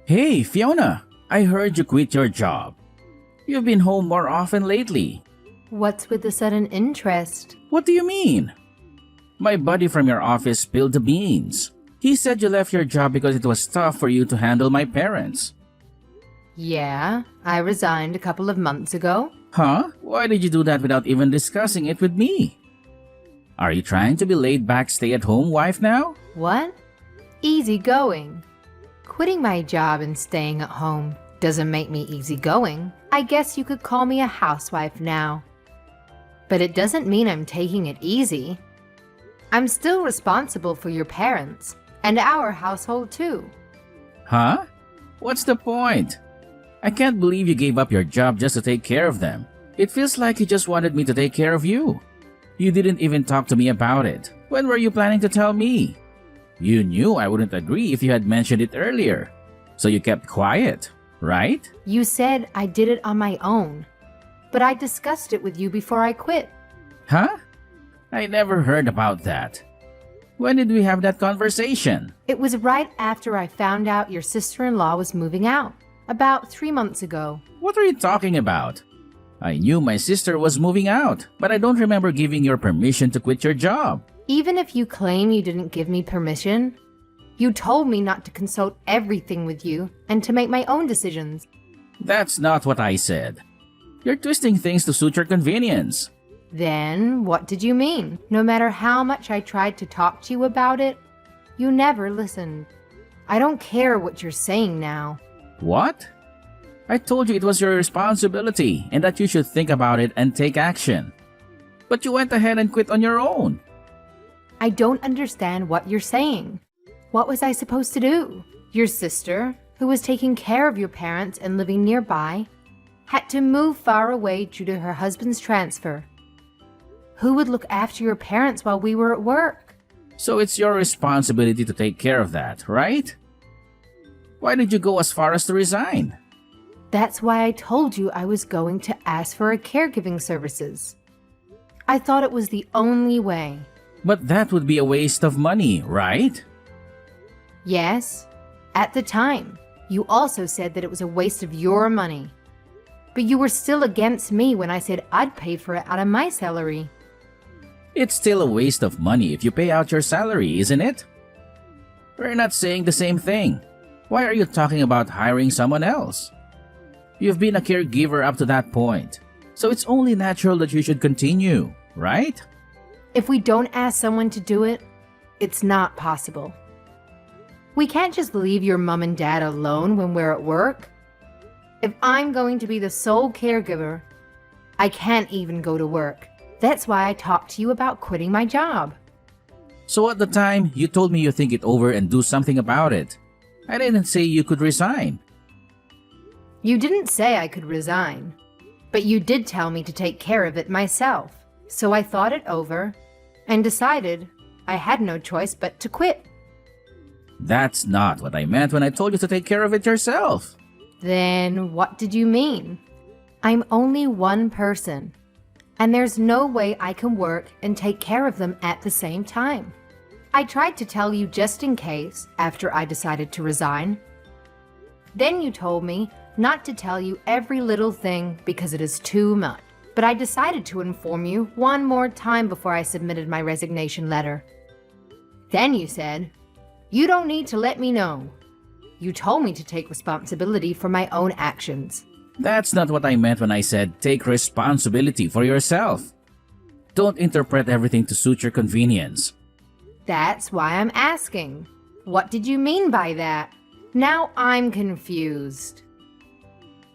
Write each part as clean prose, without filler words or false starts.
Hey, Fiona, I heard you quit your job. You've been home more often lately. What's with the sudden interest? What do you mean? My buddy from your office spilled the beans. He said you left your job because it was tough for you to handle my parents. Yeah, I resigned a couple of months ago. Huh? Why did you do that without even discussing it with me? Are you trying to be laid back stay-at-home wife now? What? Easy going. Quitting my job and staying at home doesn't make me easygoing. I guess you could call me a housewife now. But it doesn't mean I'm taking it easy. I'm still responsible for your parents and our household too. Huh? What's the point? I can't believe you gave up your job just to take care of them. It feels like you just wanted me to take care of you. You didn't even talk to me about it. When were you planning to tell me? You knew I wouldn't agree if you had mentioned it earlier. So you kept quiet, right? You said I did it on my own, but I discussed it with you before I quit. Huh? I never heard about that. When did we have that conversation? It was right after I found out your sister-in-law was moving out, about 3 months ago. What are you talking about? I knew my sister was moving out, but I don't remember giving your permission to quit your job. Even if you claim you didn't give me permission, you told me not to consult everything with you and to make my own decisions. That's not what I said. You're twisting things to suit your convenience. Then what did you mean? No matter how much I tried to talk to you about it, you never listened. I don't care what you're saying now. What? I told you it was your responsibility and that you should think about it and take action. But you went ahead and quit on your own. I don't understand what you're saying. What was I supposed to do? Your sister, who was taking care of your parents and living nearby, had to move far away due to her husband's transfer. Who would look after your parents while we were at work? So it's your responsibility to take care of that, right? Why did you go as far as to resign? That's why I told you I was going to ask for a caregiving services. I thought it was the only way. But that would be a waste of money, right? Yes, at the time. You also said that it was a waste of your money. But you were still against me when I said I'd pay for it out of my salary. It's still a waste of money if you pay out your salary, isn't it? We're not saying the same thing. Why are you talking about hiring someone else? You've been a caregiver up to that point, so it's only natural that you should continue, right? If we don't ask someone to do it, it's not possible. We can't just leave your mom and dad alone when we're at work. If I'm going to be the sole caregiver, I can't even go to work. That's why I talked to you about quitting my job. So at the time, you told me you think it over and do something about it. I didn't say you could resign. You didn't say I could resign, but you did tell me to take care of it myself. So I thought it over and decided I had no choice but to quit. That's not what I meant when I told you to take care of it yourself. Then what did you mean? I'm only one person, and there's no way I can work and take care of them at the same time. I tried to tell you just in case after I decided to resign. Then you told me not to tell you every little thing because it is too much. But I decided to inform you one more time before I submitted my resignation letter. Then you said, "You don't need to let me know." You told me to take responsibility for my own actions. That's not what I meant when I said take responsibility for yourself. Don't interpret everything to suit your convenience. That's why I'm asking. What did you mean by that? Now I'm confused.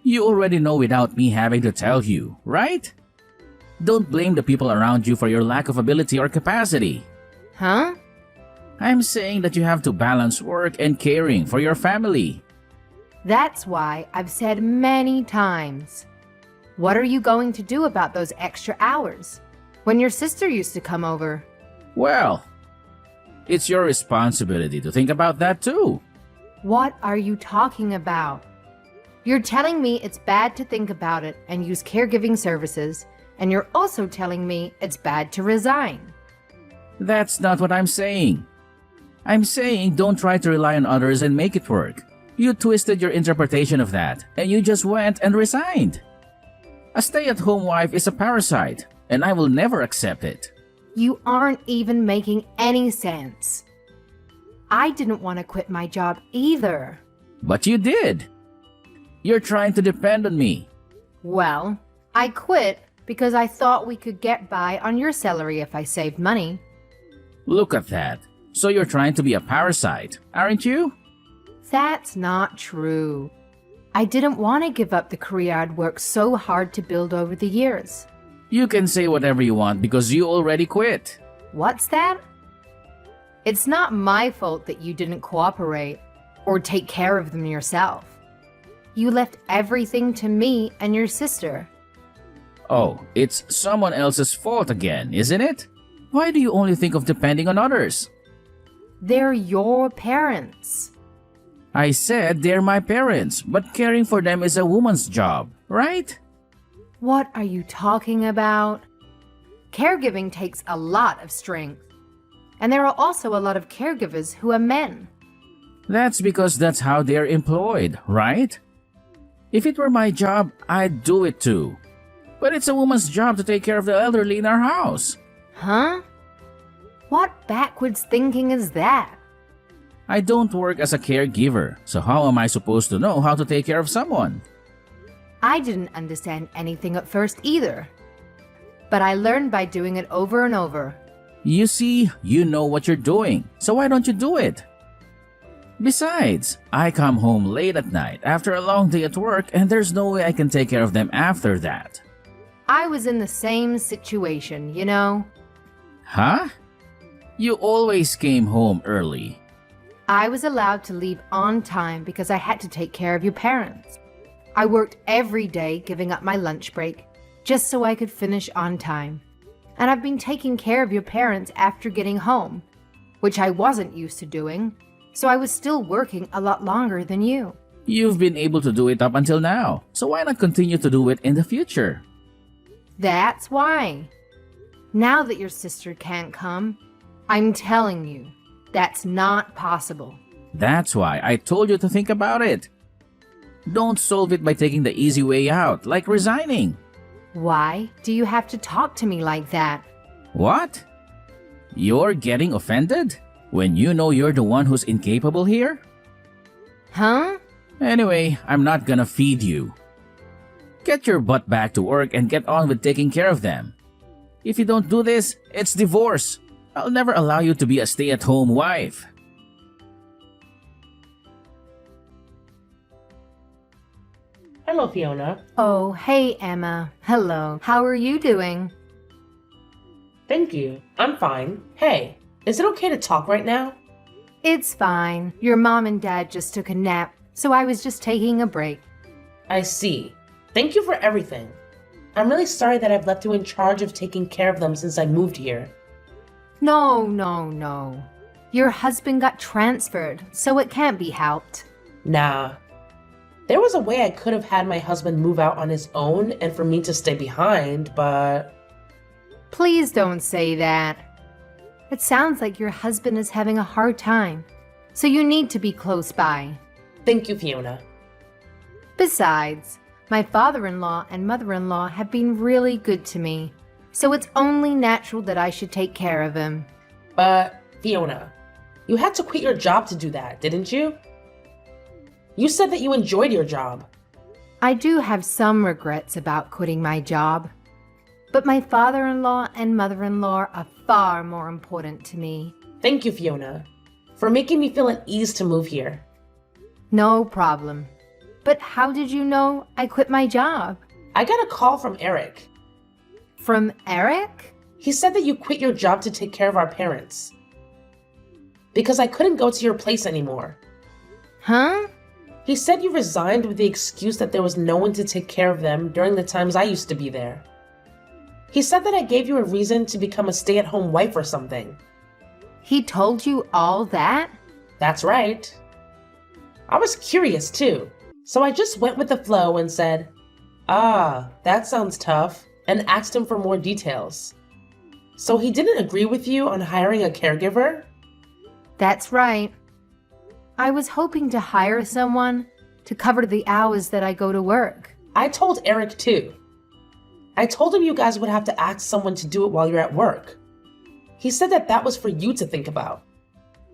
You already know without me having to tell you, right? Don't blame the people around you for your lack of ability or capacity. Huh? I'm saying that you have to balance work and caring for your family. That's why I've said many times. What are you going to do about those extra hours when your sister used to come over? Well, it's your responsibility to think about that too. What are you talking about? You're telling me it's bad to think about it and use caregiving services, and you're also telling me it's bad to resign. That's not what I'm saying. I'm saying don't try to rely on others and make it work. You twisted your interpretation of that, and you just went and resigned. A stay-at-home wife is a parasite, and I will never accept it. You aren't even making any sense. I didn't want to quit my job either. But you did. You're trying to depend on me. Well, I quit because I thought we could get by on your salary if I saved money. Look at that. So you're trying to be a parasite, aren't you? That's not true. I didn't want to give up the career I'd worked so hard to build over the years. You can say whatever you want because you already quit. What's that? It's not my fault that you didn't cooperate or take care of them yourself. You left everything to me and your sister. Oh, it's someone else's fault again, isn't it? Why do you only think of depending on others? They're your parents. I said they're my parents, but caring for them is a woman's job, right? What are you talking about? Caregiving takes a lot of strength. And there are also a lot of caregivers who are men. That's because that's how they're employed, right? If it were my job, I'd do it too. But it's a woman's job to take care of the elderly in our house. Huh? What backwards thinking is that? I don't work as a caregiver, so how am I supposed to know how to take care of someone? I didn't understand anything at first either. But I learned by doing it over and over. You see, you know what you're doing, so why don't you do it? Besides, I come home late at night after a long day at work and there's no way I can take care of them after that. I was in the same situation, you know. Huh? You always came home early. I was allowed to leave on time because I had to take care of your parents. I worked every day giving up my lunch break just so I could finish on time. And I've been taking care of your parents after getting home, which I wasn't used to doing, so I was still working a lot longer than you. You've been able to do it up until now, so why not continue to do it in the future? That's why. Now that your sister can't come, I'm telling you, that's not possible. That's why I told you to think about it. Don't solve it by taking the easy way out, like resigning. Why do you have to talk to me like that? What? You're getting offended? When you know you're the one who's incapable here? Huh? Anyway, I'm not gonna feed you. Get your butt back to work and get on with taking care of them. If you don't do this, it's divorce. I'll never allow you to be a stay-at-home wife. Hello, Fiona. Oh, hey, Emma. Hello. How are you doing? Thank you. I'm fine. Hey, is it okay to talk right now? It's fine. Your mom and dad just took a nap, so I was just taking a break. I see. Thank you for everything. I'm really sorry that I've left you in charge of taking care of them since I moved here. No. Your husband got transferred, so it can't be helped. Nah. There was a way I could have had my husband move out on his own and for me to stay behind, but... Please don't say that. It sounds like your husband is having a hard time, so you need to be close by. Thank you, Fiona. Besides, my father-in-law and mother-in-law have been really good to me, so it's only natural that I should take care of him. But, Fiona, you had to quit your job to do that, didn't you? You said that you enjoyed your job. I do have some regrets about quitting my job, but my father-in-law and mother-in-law are far more important to me. Thank you, Fiona, for making me feel at ease to move here. No problem. But how did you know I quit my job? I got a call from Eric. From Eric? He said that you quit your job to take care of our parents. Because I couldn't go to your place anymore. Huh? He said you resigned with the excuse that there was no one to take care of them during the times I used to be there. He said that I gave you a reason to become a stay-at-home wife or something. He told you all that? That's right. I was curious too, so I just went with the flow and said, "Ah, that sounds tough," and asked him for more details. So he didn't agree with you on hiring a caregiver? That's right. I was hoping to hire someone to cover the hours that I go to work. I told Eric too. I told him you guys would have to ask someone to do it while you're at work. He said that was for you to think about.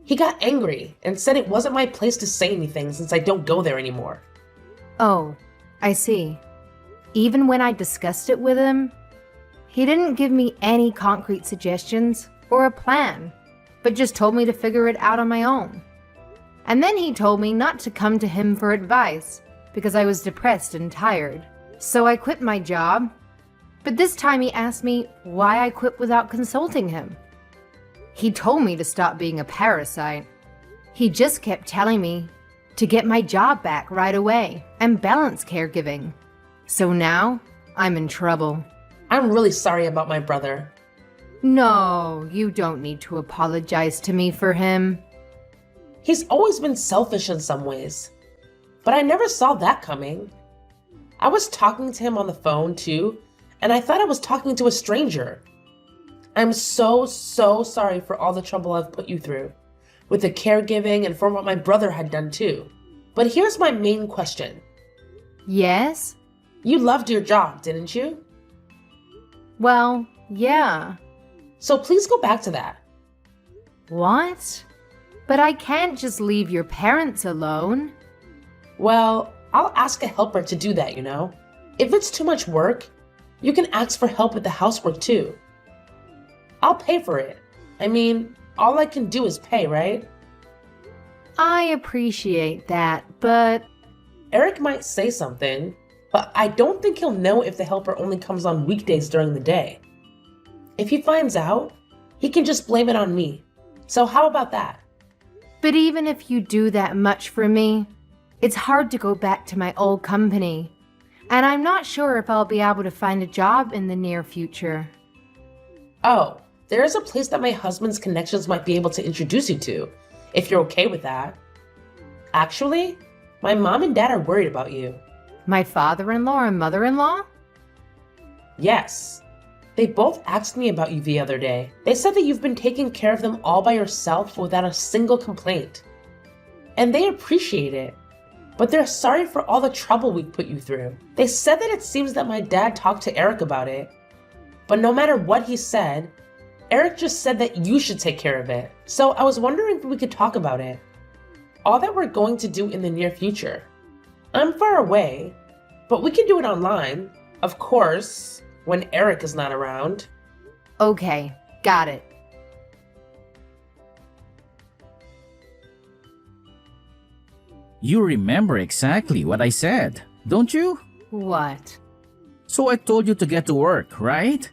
He got angry and said it wasn't my place to say anything since I don't go there anymore. Oh, I see. Even when I discussed it with him, he didn't give me any concrete suggestions or a plan, but just told me to figure it out on my own. And then he told me not to come to him for advice because I was depressed and tired. So I quit my job, but this time he asked me why I quit without consulting him. He told me to stop being a parasite. He just kept telling me to get my job back right away and balance caregiving. So now I'm in trouble. I'm really sorry about my brother. No, you don't need to apologize to me for him. He's always been selfish in some ways, but I never saw that coming. I was talking to him on the phone too, and I thought I was talking to a stranger. I'm so sorry for all the trouble I've put you through, with the caregiving and for what my brother had done too. But here's my main question. Yes? You loved your job, didn't you? Well, yeah. So please go back to that. What? But I can't just leave your parents alone. Well, I'll ask a helper to do that, you know? If it's too much work, you can ask for help with the housework too. I'll pay for it. I mean, all I can do is pay, right? I appreciate that, but Eric might say something, but I don't think he'll know if the helper only comes on weekdays during the day. If he finds out, he can just blame it on me. So how about that? But even if you do that much for me, it's hard to go back to my old company. And I'm not sure if I'll be able to find a job in the near future. Oh, there is a place that my husband's connections might be able to introduce you to, if you're okay with that. Actually, my mom and dad are worried about you. My father-in-law and mother-in-law? Yes. They both asked me about you the other day. They said that you've been taking care of them all by yourself without a single complaint. And they appreciate it. But they're sorry for all the trouble we've put you through. They said that it seems that my dad talked to Eric about it. But no matter what he said, Eric just said that you should take care of it. So I was wondering if we could talk about it. All that we're going to do in the near future. I'm far away, but we can do it online. Of course, when Eric is not around. Okay, got it. You remember exactly what I said, don't you? What? So I told you to get to work, right?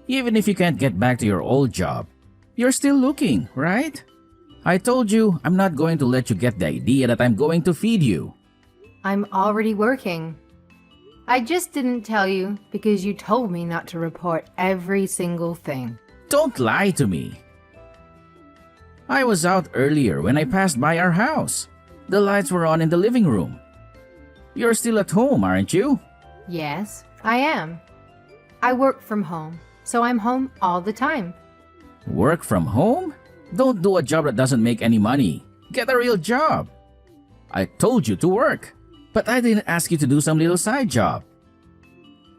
Even if you can't get back to your old job, you're still looking, right? I told you I'm not going to let you get the idea that I'm going to feed you. I'm already working. I just didn't tell you because you told me not to report every single thing. Don't lie to me. I was out earlier when I passed by our house. The lights were on in the living room. You're still at home, aren't you? Yes, I am. I work from home, so I'm home all the time. Work from home? Don't do a job that doesn't make any money. Get a real job. I told you to work, but I didn't ask you to do some little side job.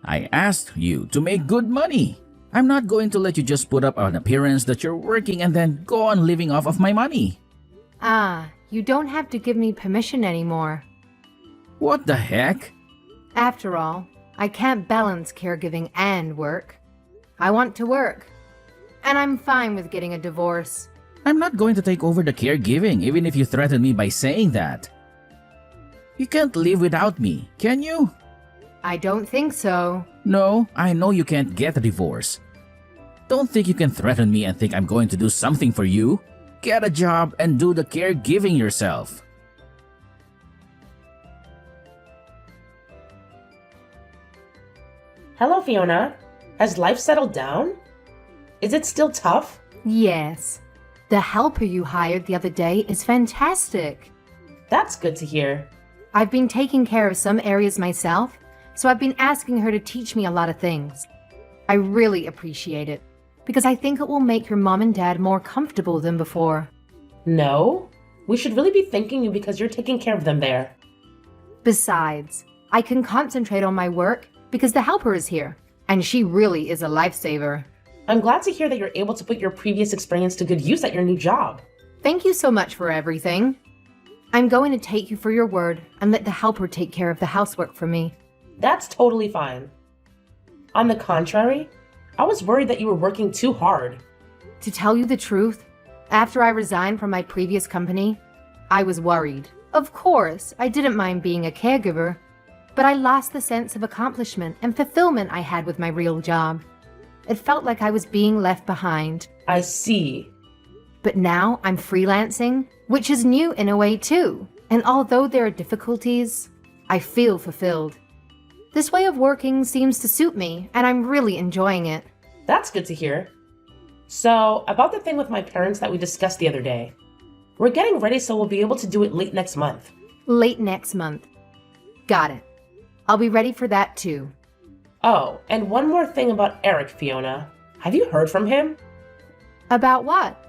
I asked you to make good money. I'm not going to let you just put up an appearance that you're working and then go on living off of my money. Ah, you don't have to give me permission anymore. What the heck? After all, I can't balance caregiving and work. I want to work. And I'm fine with getting a divorce. I'm not going to take over the caregiving even if you threaten me by saying that. You can't live without me, can you? I don't think so. No, I know you can't get a divorce. Don't think you can threaten me and think I'm going to do something for you. Get a job and do the caregiving yourself. Hello, Fiona. Has life settled down? Is it still tough? Yes. The helper you hired the other day is fantastic. That's good to hear. I've been taking care of some areas myself, so I've been asking her to teach me a lot of things. I really appreciate it, because I think it will make your mom and dad more comfortable than before. No, We should really be thanking you because you're taking care of them there. Besides, I can concentrate on my work because the helper is here, and she really is a lifesaver. I'm glad to hear that you're able to put your previous experience to good use at your new job. Thank you so much for everything. I'm going to take you for your word and let the helper take care of the housework for me. That's totally fine. On the contrary, I was worried that you were working too hard. To tell you the truth, after I resigned from my previous company, I was worried. Of course, I didn't mind being a caregiver, but I lost the sense of accomplishment and fulfillment I had with my real job. It felt like I was being left behind. I see. But now I'm freelancing, which is new in a way too. And although there are difficulties, I feel fulfilled. This way of working seems to suit me, and I'm really enjoying it. That's good to hear. So, about the thing with my parents that we discussed the other day. We're getting ready so we'll be able to do it late next month. Late next month. Got it. I'll be ready for that too. Oh, and one more thing about Eric, Fiona. Have you heard from him? About what?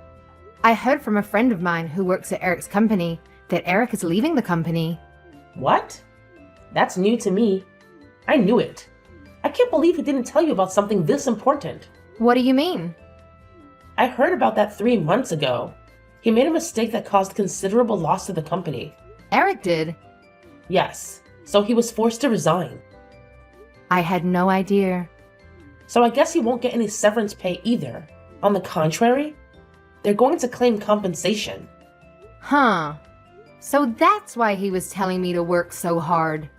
I heard from a friend of mine who works at Eric's company that Eric is leaving the company. What? That's new to me. I knew it. I can't believe he didn't tell you about something this important. What do you mean? I heard about that 3 months ago. He made a mistake that caused considerable loss to the company. Eric did? Yes, so he was forced to resign. I had no idea. So I guess he won't get any severance pay either. On the contrary, they're going to claim compensation. Huh. So that's why he was telling me to work so hard.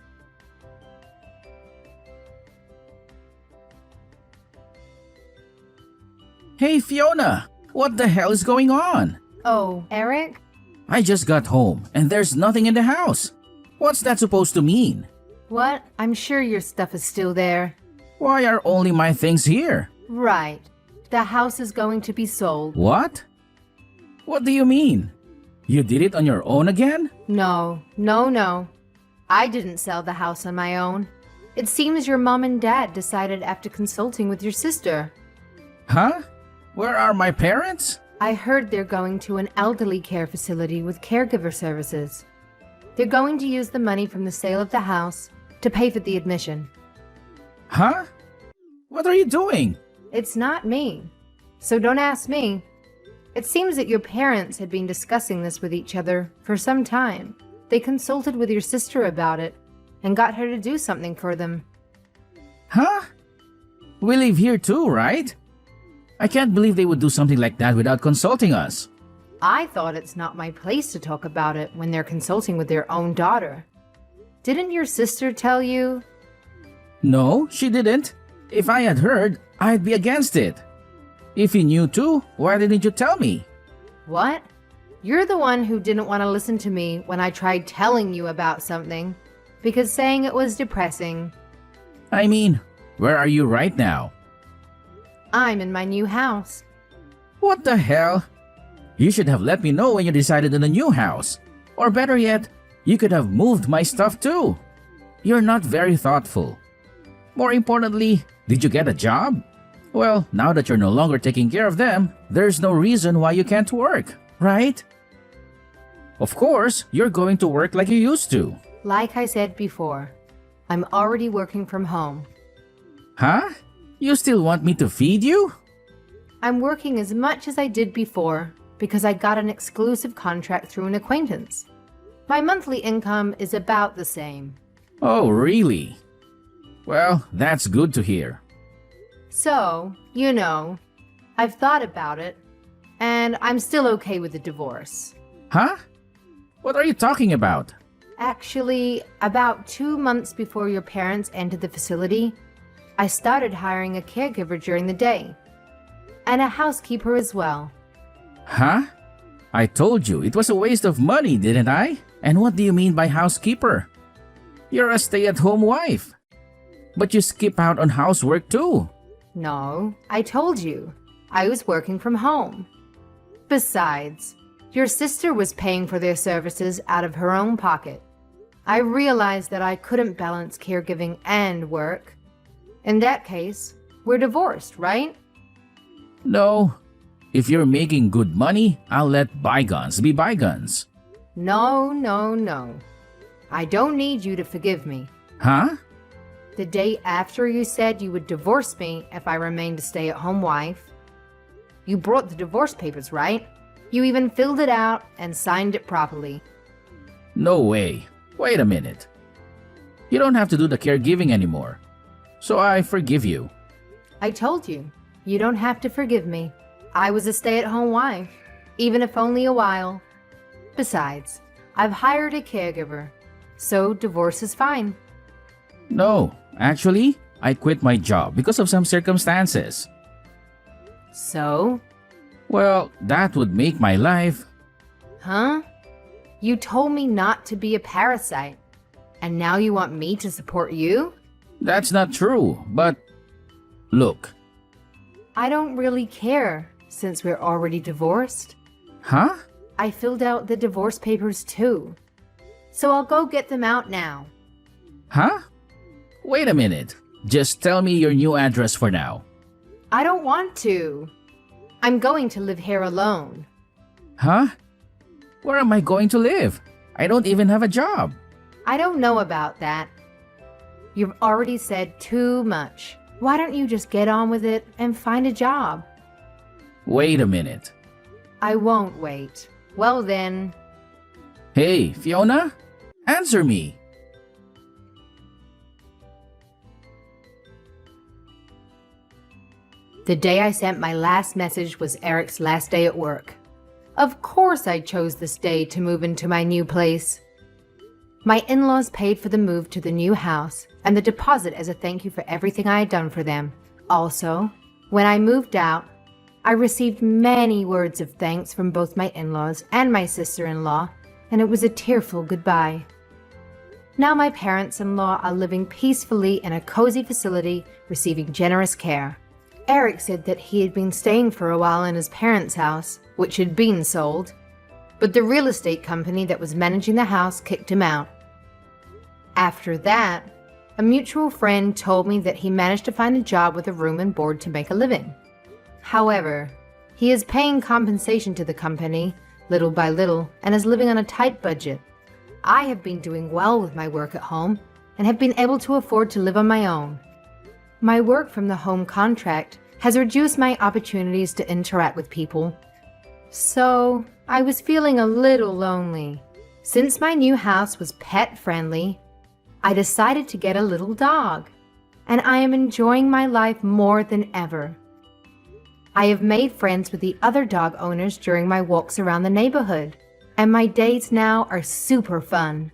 Hey Fiona, what the hell is going on? Oh, Eric? I just got home and there's nothing in the house. What's that supposed to mean? What? I'm sure your stuff is still there. Why are only my things here? Right. The house is going to be sold. What? What do you mean? You did it on your own again? No. I didn't sell the house on my own. It seems your mom and dad decided after consulting with your sister. Huh? Where are my parents? I heard they're going to an elderly care facility with caregiver services. They're going to use the money from the sale of the house to pay for the admission. Huh? What are you doing? It's not me. So don't ask me. It seems that your parents had been discussing this with each other for some time. They consulted with your sister about it and got her to do something for them. Huh? We live here too, right? I can't believe they would do something like that without consulting us. I thought it's not my place to talk about it when they're consulting with their own daughter. Didn't your sister tell you? No, she didn't. If I had heard, I'd be against it. If you knew too, why didn't you tell me? What? You're the one who didn't want to listen to me when I tried telling you about something, because saying it was depressing. I mean, where are you right now? I'm in my new house. What the hell? You should have let me know when you decided on the new house. Or better yet, you could have moved my stuff too. You're not very thoughtful. More importantly, did you get a job? Well, now that you're no longer taking care of them, there's no reason why you can't work, right? Of course, you're going to work like you used to. Like I said before, I'm already working from home. Huh? You still want me to feed you? I'm working as much as I did before because I got an exclusive contract through an acquaintance. My monthly income is about the same. Oh, really? Well, that's good to hear. So, I've thought about it, and I'm still okay with the divorce. Huh? What are you talking about? Actually, about 2 months before your parents entered the facility, I started hiring a caregiver during the day, and a housekeeper as well. Huh? I told you it was a waste of money, didn't I? And what do you mean by housekeeper? You're a stay-at-home wife. But you skip out on housework too. No, I told you. I was working from home. Besides, your sister was paying for their services out of her own pocket. I realized that I couldn't balance caregiving and work. In that case, we're divorced, right? No. If you're making good money, I'll let bygones be bygones. No, no, no. I don't need you to forgive me. Huh? The day after you said you would divorce me if I remained a stay-at-home wife, you brought the divorce papers, right? You even filled it out and signed it properly. No way. Wait a minute. You don't have to do the caregiving anymore. So I forgive you. I told you, you don't have to forgive me. I was a stay-at-home wife, even if only a while. Besides, I've hired a caregiver, so divorce is fine. No, actually, I quit my job because of some circumstances. So? Well, that would make my life. Huh? You told me not to be a parasite, and now you want me to support you? That's not true, but look. I don't really care, since we're already divorced. Huh? I filled out the divorce papers too, so I'll go get them out now. Huh? Wait a minute. Just tell me your new address for now. I don't want to. I'm going to live here alone. Huh? Where am I going to live? I don't even have a job. I don't know about that. You've already said too much. Why don't you just get on with it and find a job? Wait a minute. I won't wait. Well then, Hey, Fiona? Answer me. the day I sent my last message was Eric's last day at work. Of course I chose this day to move into my new place. My in-laws paid for the move to the new house and the deposit as a thank you for everything I had done for them. Also, when I moved out, I received many words of thanks from both my in-laws and my sister-in-law, and it was a tearful goodbye. Now my parents-in-law are living peacefully in a cozy facility, receiving generous care. Eric said that he had been staying for a while in his parents' house, which had been sold, but the real estate company that was managing the house kicked him out. After that, a mutual friend told me that he managed to find a job with a room and board to make a living. However, he is paying compensation to the company, little by little, and is living on a tight budget. I have been doing well with my work at home and have been able to afford to live on my own. My work from the home contract has reduced my opportunities to interact with people. So, I was feeling a little lonely. Since my new house was pet-friendly, I decided to get a little dog, and I am enjoying my life more than ever. I have made friends with the other dog owners during my walks around the neighborhood, and my days now are super fun.